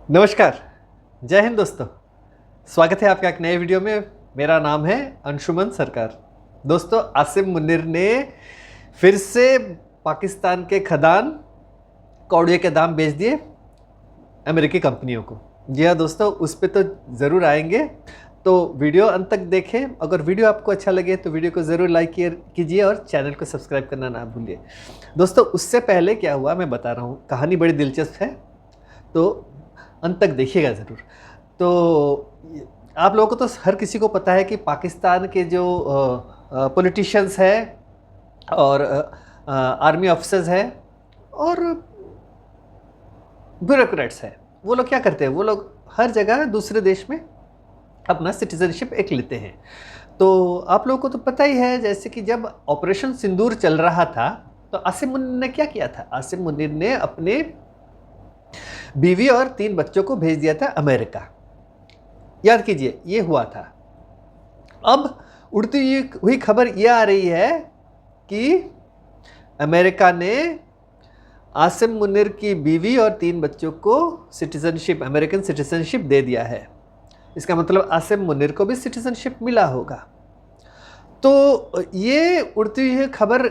नमस्कार, जय हिंद दोस्तों। स्वागत है आपका एक नए वीडियो में। मेरा नाम है अंशुमन सरकार। दोस्तों, आसिम मुनीर ने फिर से पाकिस्तान के खदान कौड़िये के दाम बेच दिए अमेरिकी कंपनियों को। जी हाँ दोस्तों, उस पर तो ज़रूर आएंगे, तो वीडियो अंत तक देखें। अगर वीडियो आपको अच्छा लगे तो वीडियो को ज़रूर लाइक कीजिए और चैनल को सब्सक्राइब करना ना भूलिए। दोस्तों, उससे पहले क्या हुआ मैं बता रहा हूँ। कहानी बड़ी दिलचस्प है, तो अंत तक देखिएगा ज़रूर। तो आप लोगों को तो हर किसी को पता है कि पाकिस्तान के जो पॉलिटिशियंस हैं और आर्मी ऑफिसर्स हैं और ब्यूरोक्रेट्स हैं, वो लोग क्या करते हैं, वो लोग हर जगह दूसरे देश में अपना सिटीजनशिप एक लेते हैं। तो आप लोगों को तो पता ही है, जैसे कि जब ऑपरेशन सिंदूर चल रहा था तो आसिम मुनीर ने क्या किया था। आसिम मुनीर ने अपने बीवी और 3 बच्चों को भेज दिया था अमेरिका। याद कीजिए, ये हुआ था। अब उड़ती हुई खबर यह आ रही है कि अमेरिका ने आसिम मुनीर की बीवी और 3 बच्चों को सिटीजनशिप, अमेरिकन सिटीजनशिप दे दिया है। इसका मतलब आसिम मुनीर को भी सिटीजनशिप मिला होगा। तो ये उड़ती हुई खबर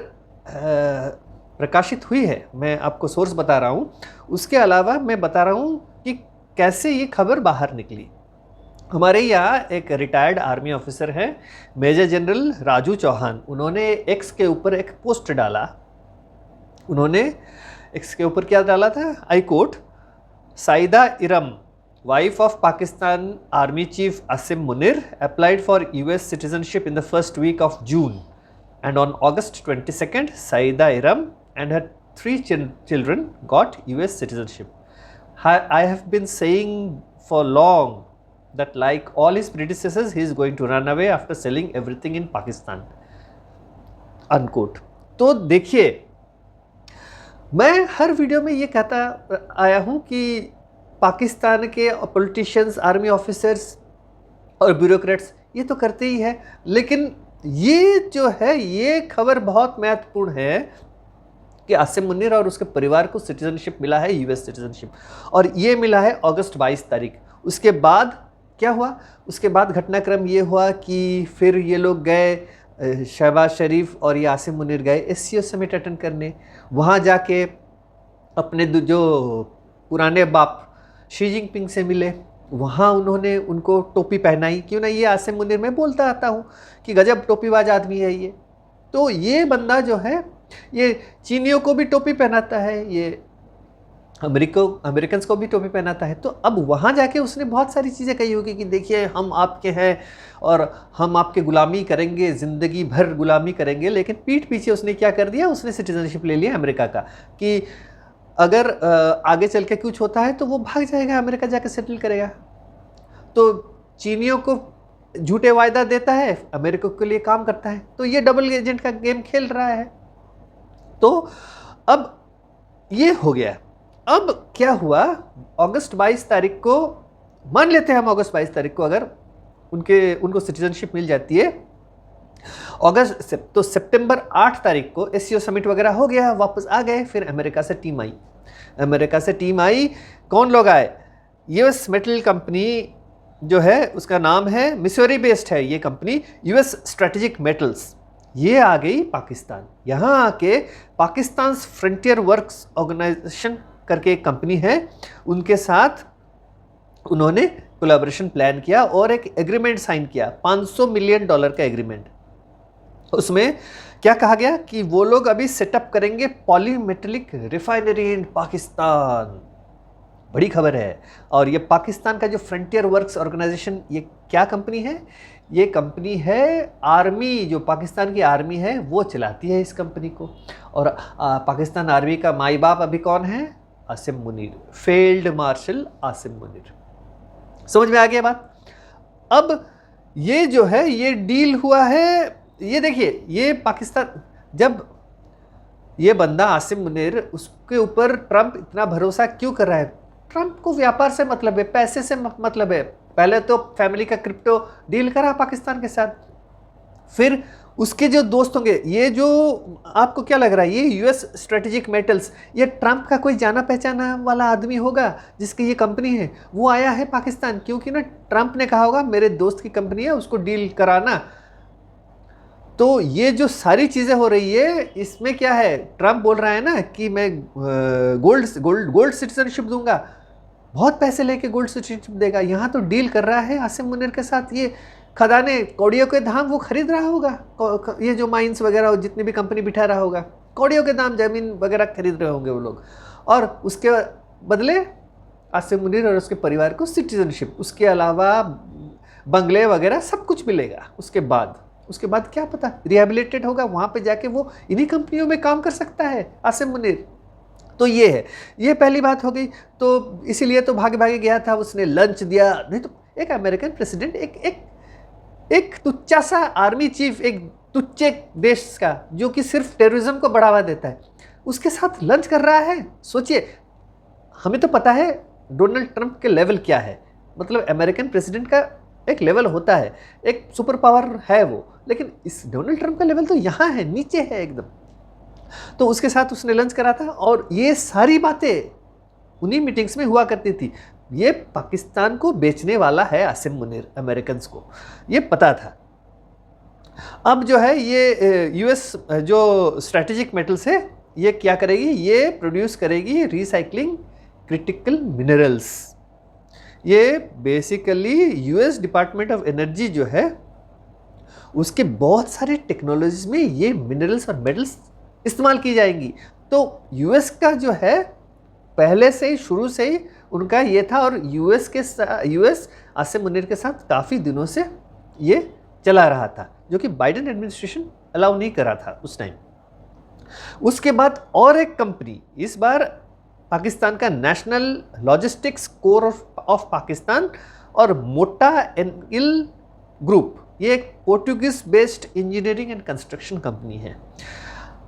प्रकाशित हुई है। मैं आपको सोर्स बता रहा हूँ, उसके अलावा मैं बता रहा हूँ कि कैसे ये खबर बाहर निकली। हमारे यहाँ एक रिटायर्ड आर्मी ऑफिसर हैं, मेजर जनरल राजू चौहान। उन्होंने एक्स के ऊपर एक पोस्ट डाला। उन्होंने एक्स के ऊपर क्या डाला था, I quote, Saida Iram, wife of Pakistan Army Chief Asim Munir, applied for US citizenship in the first week of June, and on August 22nd, Saida Iram and her 3 children got US citizenship. I have been saying for long that like all his predecessors, he is going to run away after selling everything in Pakistan. Unquote. तो देखिए, मैं हर video में ये कहता आया हूँ कि पाकिस्तान के पॉलिटिशियंस, आर्मी ऑफिसर्स और ब्यूरोक्रेट्स ये तो करते ही है, लेकिन ये जो है, ये खबर बहुत महत्वपूर्ण है कि आसिम मुनीर और उसके परिवार को सिटीजनशिप मिला है, यूएस सिटीजनशिप, और ये मिला है अगस्त 22 तारीख। उसके बाद क्या हुआ, उसके बाद घटनाक्रम ये हुआ कि फिर ये लोग गए, शहबाज शरीफ और ये आसिम मुनीर गए एससीओ समिट अटेंड करने। वहाँ जाके अपने जो पुराने बाप शी जिनपिंग से मिले। वहाँ उन्होंने उनको टोपी पहनाई। क्यों ना, ये आसिम मुनीर में बोलता आता हूँ कि गजब टोपीबाज आदमी है ये। तो ये बंदा जो है, ये चीनियों को भी टोपी पहनाता है, ये अमेरिकन्स को भी टोपी पहनाता है। तो अब वहाँ जाके उसने बहुत सारी चीज़ें कही होगी कि देखिए, हम आपके हैं और हम आपके गुलामी करेंगे, ज़िंदगी भर गुलामी करेंगे। लेकिन पीठ पीछे उसने क्या कर दिया, उसने सिटीजनशिप ले लिया अमेरिका का, कि अगर आगे चल के कुछ होता है तो वो भाग जाएगा, अमेरिका जाकर सेटल करेगा। तो चीनियों को झूठे वायदा देता है, अमेरिका के लिए काम करता है। तो ये डबल एजेंट का गेम खेल रहा है। तो अब ये हो गया। अब क्या हुआ, अगस्त 22 तारीख को, मान लेते हैं हम अगस्त 22 तारीख को अगर उनको सिटीजनशिप मिल जाती है अगस्त, तो सितंबर 8 तारीख को एससीओ समिट वगैरह हो गया, वापस आ गए। फिर अमेरिका से टीम आई। अमेरिका से टीम आई, कौन लोग आए, यूएस मेटल कंपनी जो है, उसका नाम है, मिसौरी बेस्ड है ये कंपनी, यूएस स्ट्रेटेजिक मेटल्स। ये आ गई पाकिस्तान। यहाँ आके पाकिस्तान फ्रंटियर वर्क्स ऑर्गेनाइजेशन करके एक कंपनी है, उनके साथ उन्होंने कोलैबोरेशन प्लान किया और एक एग्रीमेंट साइन किया, $500 मिलियन का एग्रीमेंट। उसमें क्या कहा गया कि वो लोग अभी सेटअप करेंगे पॉलीमेटलिक रिफाइनरी इन पाकिस्तान। बड़ी खबर है। और ये पाकिस्तान का जो फ्रंटियर वर्क्स ऑर्गेनाइजेशन, ये क्या कंपनी है, ये कंपनी है आर्मी, जो पाकिस्तान की आर्मी है वो चलाती है इस कंपनी को। और पाकिस्तान आर्मी का माई बाप अभी कौन है, आसिम मुनीर, फील्ड मार्शल आसिम मुनीर। समझ में आ गया बात। अब ये जो है, ये डील हुआ है। ये देखिए, ये पाकिस्तान, जब ये बंदा आसिम मुनीर, उसके ऊपर ट्रंप इतना भरोसा क्यों कर रहा है। ट्रंप को व्यापार से मतलब है, पैसे से मतलब है। पहले तो फैमिली का क्रिप्टो डील करा पाकिस्तान के साथ, फिर उसके जो दोस्त होंगे, ये जो आपको क्या लग रहा है, ये यूएस स्ट्रेटेजिक मेटल्स, ये ट्रंप का कोई जाना पहचाना वाला आदमी होगा जिसकी ये कंपनी है, वो आया है पाकिस्तान क्योंकि ना ट्रंप ने कहा होगा मेरे दोस्त की कंपनी है, उसको डील कराना। तो ये जो सारी चीज़ें हो रही है इसमें क्या है, ट्रंप बोल रहा है ना कि मैं गोल्ड सिटीजनशिप दूंगा, बहुत पैसे लेके गोल्ड सिटीजनशिप देगा। यहाँ तो डील कर रहा है आसिम मुनीर के साथ, ये खदाने कौड़ियों के दाम वो खरीद रहा होगा, ये जो माइंस वगैरह जितनी भी कंपनी बिठा रहा होगा, कौड़ियों के दाम ज़मीन वगैरह खरीद रहे होंगे वो लोग, और उसके बदले आसिम मुनीर और उसके परिवार को सिटीजनशिप, उसके अलावा बंगले वगैरह सब कुछ मिलेगा। उसके बाद क्या पता रिहेबिलिटेट होगा, वहाँ पे जाके वो इन्हीं कंपनियों में काम कर सकता है आसिम मुनीर। तो ये है, ये पहली बात हो गई। तो इसीलिए तो भागे भागे गया था, उसने लंच दिया, नहीं तो एक अमेरिकन प्रेसिडेंट एक तुच्चा सा आर्मी चीफ, एक तुच्चे देश का जो कि सिर्फ टेररिज्म को बढ़ावा देता है, उसके साथ लंच कर रहा है। सोचिए, हमें तो पता है डोनाल्ड ट्रंप के लेवल क्या है, मतलब अमेरिकन प्रेसिडेंट का एक लेवल होता है, एक सुपर पावर है वो, लेकिन इस डोनाल्ड ट्रंप का लेवल तो यहाँ है, नीचे है एकदम। तो उसके साथ उसने लंच करा था और ये सारी बातें उन्हीं मीटिंग्स में हुआ करती थी। ये पाकिस्तान को बेचने वाला है आसिम मुनीर, अमेरिकन्स को ये पता था। अब जो है ये यूएस जो स्ट्रेटेजिक मेटल्स है, ये क्या करेगी, ये प्रोड्यूस करेगी रिसाइकलिंग क्रिटिकल मिनरल्स। ये basically US department of energy जो है उसके बहुत सारे टेक्नोलॉजीज में ये मिनरल्स और मेटल्स इस्तेमाल की जाएंगी। तो यूएस का जो है पहले से ही, शुरू से ही उनका ये था, और यूएस आसिम मुनीर के साथ काफ़ी दिनों से ये चला रहा था, जो कि बाइडेन एडमिनिस्ट्रेशन अलाउ नहीं करा था उस टाइम। उसके बाद और एक कंपनी, इस बार पाकिस्तान का national logistics core of Pakistan और मोटा एनगिल ग्रुप, ये एक Portuguese based engineering and construction company है।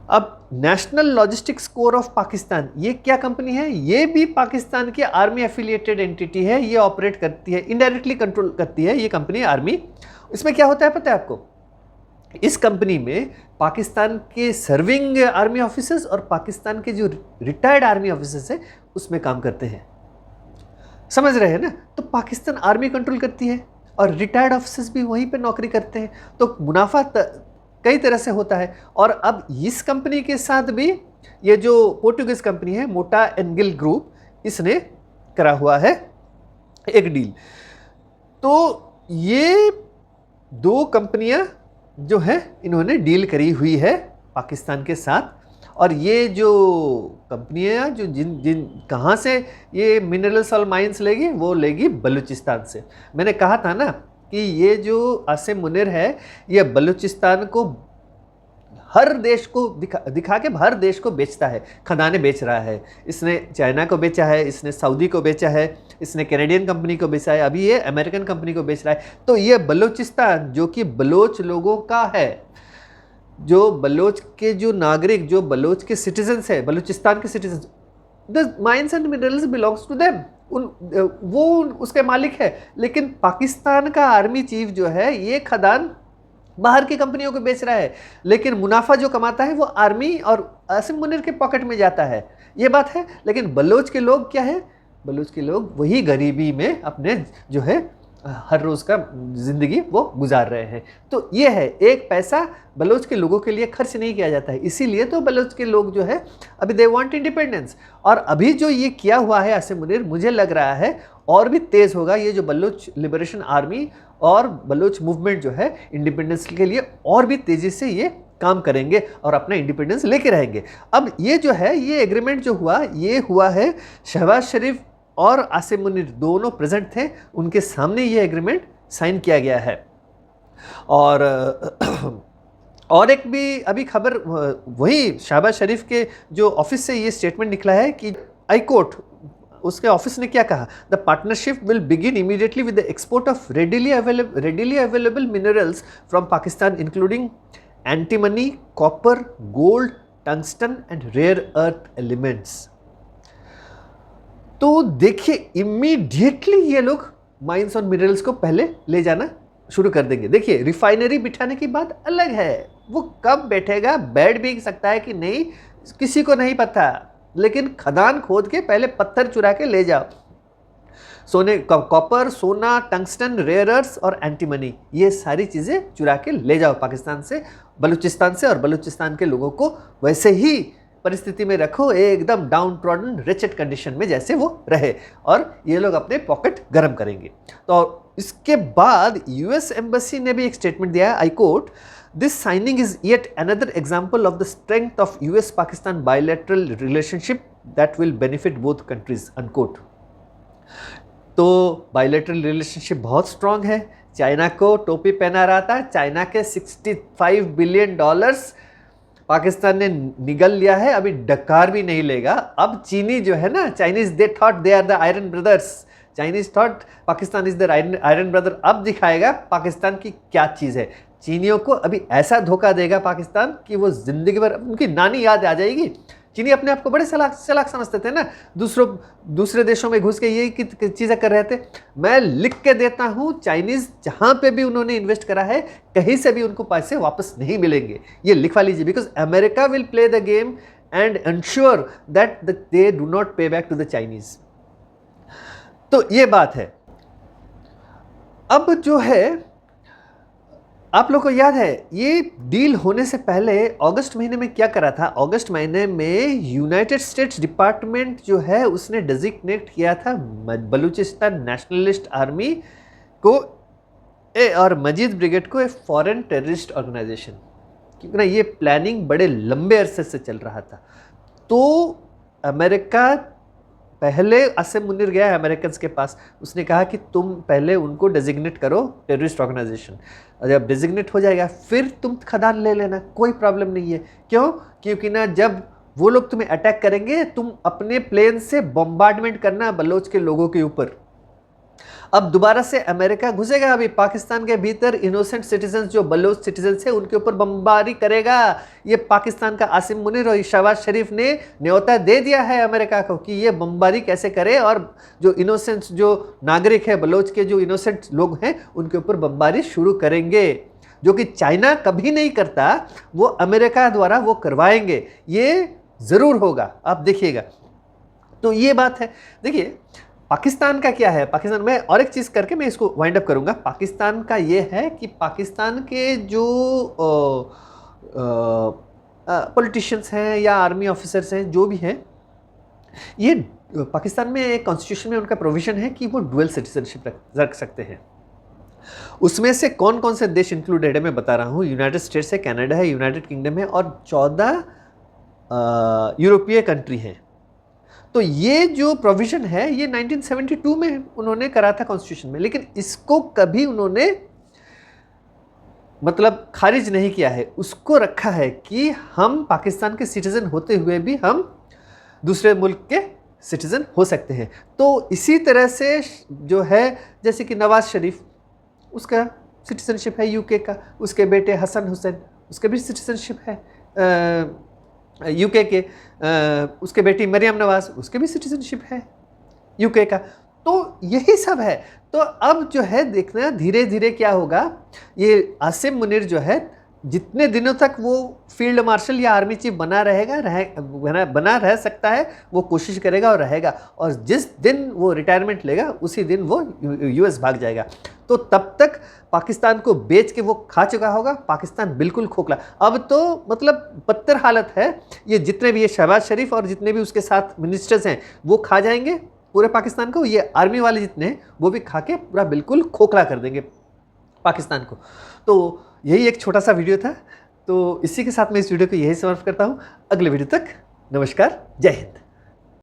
अब national logistics core of Pakistan, ये क्या कंपनी है, ये भी पाकिस्तान की आर्मी एफिलिएटेड एंटिटी है, ये ऑपरेट करती है, इनडायरेक्टली कंट्रोल करती है ये कंपनी आर्मी। इसमें क्या होता है पता है आपको, इस कंपनी में पाकिस्तान के सर्विंग आर्मी ऑफिसर्स और पाकिस्तान के जो रिटायर्ड आर्मी ऑफिसर्स हैं उसमें काम करते हैं, समझ रहे हैं ना। तो पाकिस्तान आर्मी कंट्रोल करती है और रिटायर्ड ऑफिसर्स भी वहीं पे नौकरी करते हैं, तो मुनाफा कई तरह से होता है। और अब इस कंपनी के साथ भी ये जो पोर्टुगीज कंपनी है मोटा एनगिल ग्रुप, इसने करा हुआ है एक डील। तो ये दो कंपनियां जो है इन्होंने डील करी हुई है पाकिस्तान के साथ। और ये जो कंपनियां जो जिन कहाँ से ये मिनरल्स और माइंस लेगी, वो लेगी बलूचिस्तान से। मैंने कहा था ना कि ये जो आसिम मुनीर है ये बलूचिस्तान को हर देश को दिखा के हर देश को बेचता है, खदाने बेच रहा है। इसने चाइना को बेचा है, इसने सऊदी को बेचा है, इसने कैनेडियन कंपनी को बेचा है, अभी ये अमेरिकन कंपनी को बेच रहा है। तो ये बलूचिस्तान जो कि बलोच लोगों का है, जो बलोच के जो नागरिक, जो बलोच के सिटीजन्स है, बलूचिस्तान के citizens, the mines and minerals belongs to them, वो उसके मालिक है। लेकिन पाकिस्तान का आर्मी चीफ जो है ये खदान बाहर की कंपनियों को बेच रहा है, लेकिन मुनाफा जो कमाता है वो आर्मी और आसिम मुनीर के पॉकेट में जाता है, ये बात है। लेकिन बलोच के लोग क्या है, बलोच के लोग वही गरीबी में अपने जो है हर रोज़ का ज़िंदगी वो गुजार रहे हैं। तो ये है, एक पैसा बलोच के लोगों के लिए खर्च नहीं किया जाता है, इसीलिए तो बलोच के लोग जो है अभी दे वांट इंडिपेंडेंस। और अभी जो ये किया हुआ है आसिम मुनीर, मुझे लग रहा है और भी तेज़ होगा। ये जो बलोच लिबरेशन आर्मी और बलोच मूवमेंट जो है इंडिपेंडेंस के लिए और भी तेज़ी से ये काम करेंगे और अपना इंडिपेंडेंस लेके रहेंगे। अब ये जो है ये एग्रीमेंट जो हुआ, ये हुआ है शहबाज शरीफ और आसिम मुनीर दोनों प्रेजेंट थे, उनके सामने ये एग्रीमेंट साइन किया गया है। और एक भी अभी खबर, वही शहबाज शरीफ के जो ऑफिस से ये स्टेटमेंट निकला है कि हाई कोर्ट, उसके ऑफिस ने क्या कहा, the partnership will begin immediately with the export of readily available minerals from Pakistan including antimony, copper, gold, tungsten and rare earth elements. तो देखिए इमीडिएटली ये लोग माइंस और मिनरल्स को पहले ले जाना शुरू कर देंगे। देखिए, रिफाइनरी बिठाने की बात अलग है, वो कब बैठेगा, बैठ भी सकता है कि नहीं, किसी को नहीं पता, लेकिन खदान खोद के पहले पत्थर चुरा के ले जाओ। सोने, कॉपर, सोना, टंगस्टन, रेयर अर्थ्स और एंटीमनी, ये सारी चीज़ें चुरा के ले जाओ पाकिस्तान से, बलूचिस्तान से, और बलूचिस्तान के लोगों को वैसे ही परिस्थिति में रखो, एकदम डाउन ट्रॉडन रिचेड कंडीशन में जैसे वो रहे, और ये लोग अपने पॉकेट गर्म करेंगे। तो इसके बाद यूएस एम्बेसी ने भी एक स्टेटमेंट दिया है, I quote, this signing is yet another example of the strength of US Pakistan bilateral relationship that will benefit both countries, unquote. तो बायलैटरल रिलेशनशिप बहुत स्ट्रांग है। चाइना को टोपी पहना रहा था, चाइना के $65 बिलियन पाकिस्तान ने निगल लिया है, अभी डकार भी नहीं लेगा। अब चीनी जो है ना, Chinese, they thought they are the iron brothers, Chinese thought Pakistan is the iron brother. अब दिखाएगा पाकिस्तान की क्या चीज़ है। चीनियों को अभी ऐसा धोखा देगा पाकिस्तान कि वो जिंदगी भर उनकी नानी याद आ जाएगी। चीनी अपने आप को बड़े चालाक समझते थे ना, दूसरे देशों में घुस के यही चीज़ें कर रहे थे। मैं लिख के देता हूँ, चाइनीज़ जहाँ पे भी उन्होंने इन्वेस्ट करा है, कहीं से भी उनको पैसे वापस नहीं मिलेंगे, ये लिखवा लीजिए, because America will play the game and ensure that they do not पे बैक टू द चाइनीज़। तो ये बात है। अब जो है, आप लोग को याद है ये डील होने से पहले अगस्त महीने में क्या करा था? अगस्त महीने में यूनाइटेड स्टेट्स डिपार्टमेंट जो है उसने डेजिग्नेट किया था बलूचिस्तान नेशनलिस्ट आर्मी को और मजीद ब्रिगेड को एक फॉरेन टेररिस्ट ऑर्गेनाइजेशन, क्योंकि ना ये प्लानिंग बड़े लंबे अरसे से चल रहा था। तो अमेरिका पहले आसिम मुनीर गया है अमेरिकन के पास, उसने कहा कि तुम पहले उनको डेजिग्नेट करो टेररिस्ट ऑर्गेनाइजेशन, जब डेजिग्नेट हो जाएगा फिर तुम खदान ले लेना, कोई प्रॉब्लम नहीं है। क्यों? क्योंकि ना जब वो लोग तुम्हें अटैक करेंगे, तुम अपने प्लेन से बम्बार्डमेंट करना बलोच के लोगों के ऊपर। अब दोबारा से अमेरिका घुसेगा अभी पाकिस्तान के भीतर, इनोसेंट सिटीजन जो बलोच सिटीजन है उनके ऊपर बमबारी करेगा। ये पाकिस्तान का आसिम मुनीर और शहबाज शरीफ ने न्योता दे दिया है अमेरिका को कि ये बमबारी कैसे करे, और जो इनोसेंट जो नागरिक है बलोच के, जो इनोसेंट लोग हैं उनके ऊपर बमबारी शुरू करेंगे, जो कि चाइना कभी नहीं करता, वो अमेरिका द्वारा वो करवाएंगे। ये ज़रूर होगा, आप देखिएगा। तो ये बात है। देखिए पाकिस्तान का क्या है, पाकिस्तान में और एक चीज़ करके मैं इसको वाइंड अप करूँगा। पाकिस्तान का ये है कि पाकिस्तान के जो पॉलिटिशियंस हैं या आर्मी ऑफिसर्स हैं, जो भी हैं, ये पाकिस्तान में एक कॉन्स्टिट्यूशन में उनका प्रोविज़न है कि वो डुअल सिटीजनशिप रख सकते हैं। उसमें से कौन कौन से देश इंक्लूडेड है मैं बता रहा हूँ। यूनाइटेड स्टेट्स है, कनाडा है, यूनाइटेड किंगडम है और 14 यूरोपीय कंट्री हैं। तो ये जो प्रोविज़न है ये 1972 में उन्होंने करा था कॉन्स्टिट्यूशन में, लेकिन इसको कभी उन्होंने मतलब खारिज नहीं किया है। उसको रखा है कि हम पाकिस्तान के सिटीज़न होते हुए भी हम दूसरे मुल्क के सिटीज़न हो सकते हैं। तो इसी तरह से जो है, जैसे कि नवाज शरीफ, उसका सिटीज़नशिप है यूके का, उसके बेटे हसन हुसैन, उसके भी सिटीज़नशिप है यूके के, उसके बेटी मरियम नवाज, उसके भी सिटीजनशिप है यूके का। तो यही सब है। तो अब जो है देखना धीरे धीरे क्या होगा। ये आसिम मुनीर जो है जितने दिनों तक वो फील्ड मार्शल या आर्मी चीफ बना रह सकता है, वो कोशिश करेगा और रहेगा, और जिस दिन वो रिटायरमेंट लेगा उसी दिन वो यूएस भाग जाएगा। तो तब तक पाकिस्तान को बेच के वो खा चुका होगा। पाकिस्तान बिल्कुल खोखला, अब तो मतलब बदतर हालत है। ये जितने भी ये शहबाज शरीफ और जितने भी उसके साथ मिनिस्टर्स हैं वो खा जाएंगे पूरे पाकिस्तान को। ये आर्मी वाले जितने हैं वो भी खा के पूरा बिल्कुल खोखला कर देंगे पाकिस्तान को। तो यही एक छोटा सा वीडियो था। तो इसी के साथ मैं इस वीडियो को यही समाप्त करता हूँ। अगले वीडियो तक नमस्कार, जय हिंद।